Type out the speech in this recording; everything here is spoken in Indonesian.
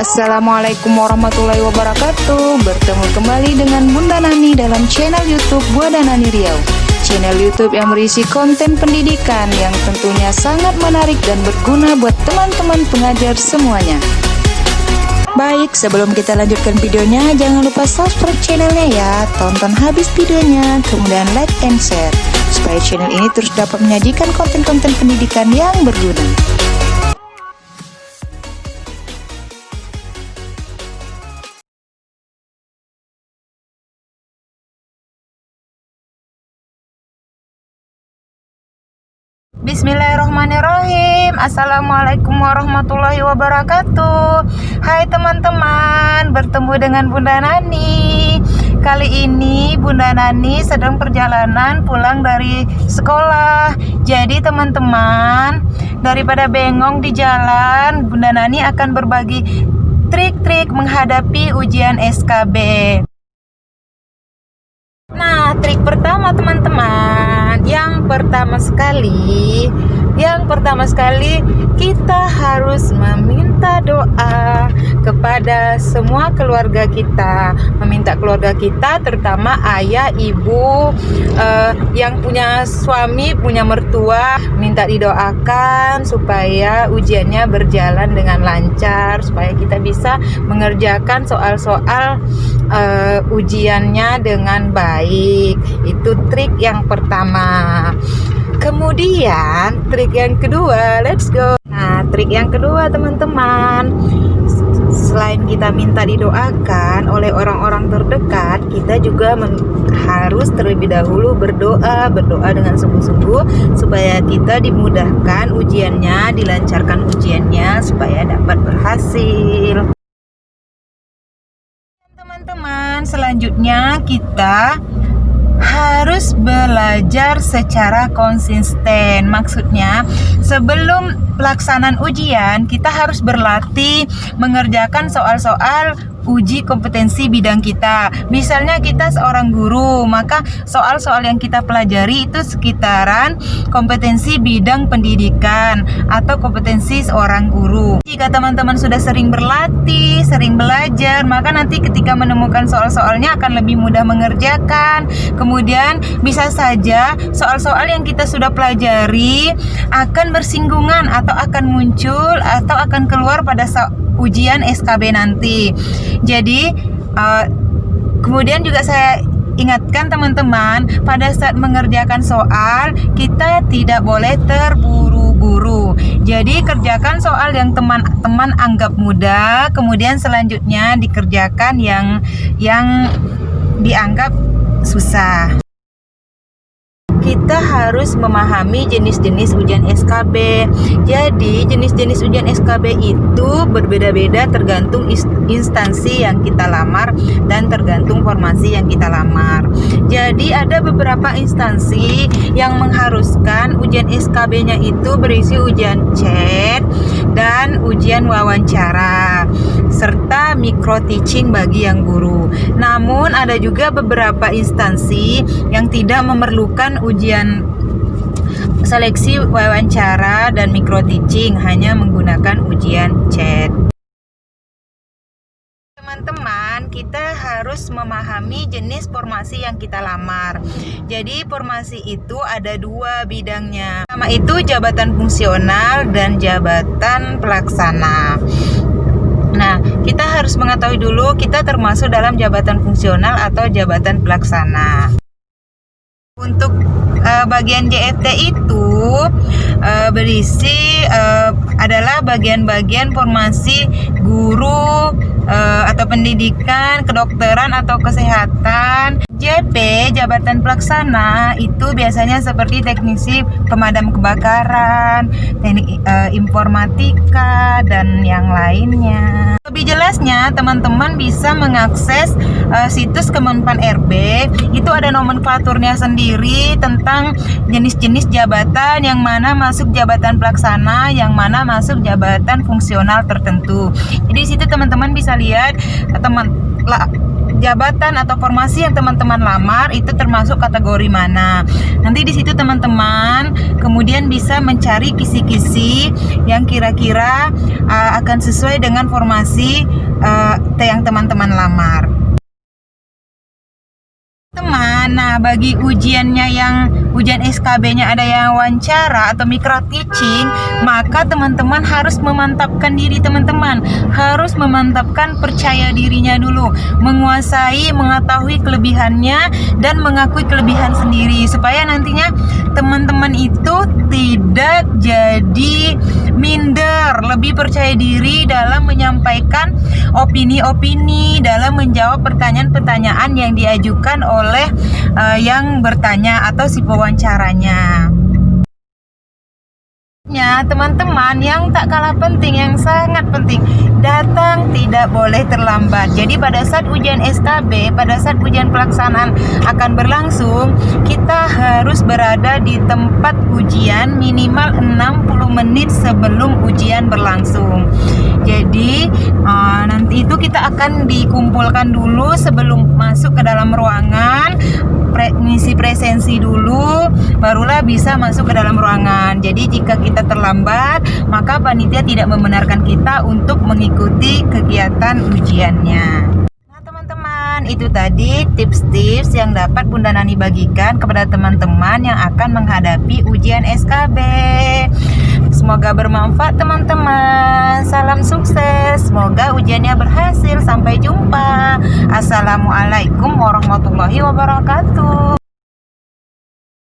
Assalamualaikum warahmatullahi wabarakatuh. Bertemu kembali dengan Bunda Nani dalam channel YouTube Bunda Nani Riau. Channel YouTube yang berisi konten pendidikan yang tentunya sangat menarik dan berguna buat teman-teman pengajar semuanya. Baik, sebelum kita lanjutkan videonya, jangan lupa subscribe channelnya ya. Tonton habis videonya, kemudian like and share, supaya channel ini terus dapat menyajikan konten-konten pendidikan yang berguna. Bismillahirrahmanirrahim. Assalamualaikum warahmatullahi wabarakatuh. Hai teman-teman, bertemu dengan Bunda Nani. Kali ini Bunda Nani sedang perjalanan pulang dari sekolah. Jadi teman-teman, daripada bengong di jalan, Bunda Nani akan berbagi trik-trik menghadapi ujian SKB. Nah, trik pertama teman-teman, yang pertama sekali kita harus meminta doa kepada semua keluarga kita, meminta keluarga kita, terutama ayah, ibu, yang punya suami, punya mertua, minta didoakan supaya ujiannya berjalan dengan lancar, supaya kita bisa mengerjakan soal-soal ujiannya dengan baik. Itu trik yang pertama. Kemudian trik yang kedua, let's go. Nah, trik yang kedua teman-teman, selain kita minta didoakan oleh orang-orang terdekat, kita juga harus terlebih dahulu berdoa dengan sungguh-sungguh supaya kita dimudahkan ujiannya, dilancarkan ujiannya supaya dapat berhasil. Teman-teman, selanjutnya kita harus belajar secara konsisten. Maksudnya, sebelum pelaksanaan ujian, kita harus berlatih mengerjakan soal-soal uji kompetensi bidang kita. Misalnya kita seorang guru, maka soal-soal yang kita pelajari itu sekitaran kompetensi bidang pendidikan atau kompetensi seorang guru. Jika teman-teman sudah sering berlatih, sering belajar, maka nanti ketika menemukan soal-soalnya akan lebih mudah mengerjakan. Kemudian bisa saja soal-soal yang kita sudah pelajari akan bersinggungan atau akan muncul atau akan keluar pada ujian SKB nanti. Jadi kemudian juga saya ingatkan teman-teman, pada saat mengerjakan soal kita tidak boleh terburu-buru. Jadi kerjakan soal yang teman-teman anggap mudah, kemudian selanjutnya dikerjakan yang dianggap susah. Kita harus memahami jenis-jenis ujian SKB. Jadi jenis-jenis ujian SKB itu berbeda-beda tergantung instansi yang kita lamar dan tergantung formasi yang kita lamar. Jadi ada beberapa instansi yang mengharuskan ujian SKB-nya itu berisi ujian chat dan ujian wawancara serta micro teaching bagi yang guru. Namun ada juga beberapa instansi yang tidak memerlukan ujian seleksi wawancara dan micro teaching, hanya menggunakan ujian chat. Teman-teman, kita harus memahami jenis formasi yang kita lamar. Jadi formasi itu ada dua bidangnya. Pertama itu jabatan fungsional dan jabatan pelaksana. Nah, kita harus mengetahui dulu kita termasuk dalam jabatan fungsional atau jabatan pelaksana. Untuk bagian JFT itu berisi adalah bagian-bagian formasi guru atau pendidikan, kedokteran atau kesehatan. JP, jabatan pelaksana, itu biasanya seperti teknisi pemadam kebakaran, teknik informatika, dan yang lainnya. Lebih jelasnya, teman-teman bisa mengakses situs Kemenpan RB. Itu ada nomenklaturnya sendiri tentang jenis-jenis jabatan, yang mana masuk jabatan pelaksana, yang mana masuk jabatan fungsional tertentu. Jadi di situ teman-teman bisa lihat jabatan atau formasi yang teman-teman lamar itu termasuk kategori mana. Nanti di situ teman-teman kemudian bisa mencari kisi-kisi yang kira-kira akan sesuai dengan formasi yang teman-teman lamar. Nah, bagi ujiannya yang ujian SKB-nya ada yang wawancara atau micro teaching, maka teman-teman harus memantapkan diri teman-teman, harus memantapkan percaya dirinya dulu, menguasai, mengetahui kelebihannya dan mengakui kelebihan sendiri supaya nantinya teman-teman itu tidak jadi minder, lebih percaya diri dalam menyampaikan opini-opini, dalam menjawab pertanyaan-pertanyaan yang diajukan oleh yang bertanya atau si pewawancaranya. Teman-teman, yang tak kalah penting, yang sangat penting, datang tidak boleh terlambat. Jadi pada saat ujian SKB, pada saat ujian pelaksanaan akan berlangsung, kita harus berada di tempat ujian minimal 60 menit sebelum ujian berlangsung. Jadi nanti itu kita akan dikumpulkan dulu sebelum masuk ke dalam ruangan, ngisi presensi dulu, barulah bisa masuk ke dalam ruangan. Jadi jika kita terlambat, maka panitia tidak membenarkan kita untuk mengikuti kegiatan ujiannya. Nah teman-teman, itu tadi tips-tips yang dapat Bunda Nani bagikan kepada teman-teman yang akan menghadapi ujian SKB. Semoga bermanfaat teman-teman. Salam sukses. Semoga ujiannya berhasil. Sampai jumpa. Assalamualaikum warahmatullahi wabarakatuh.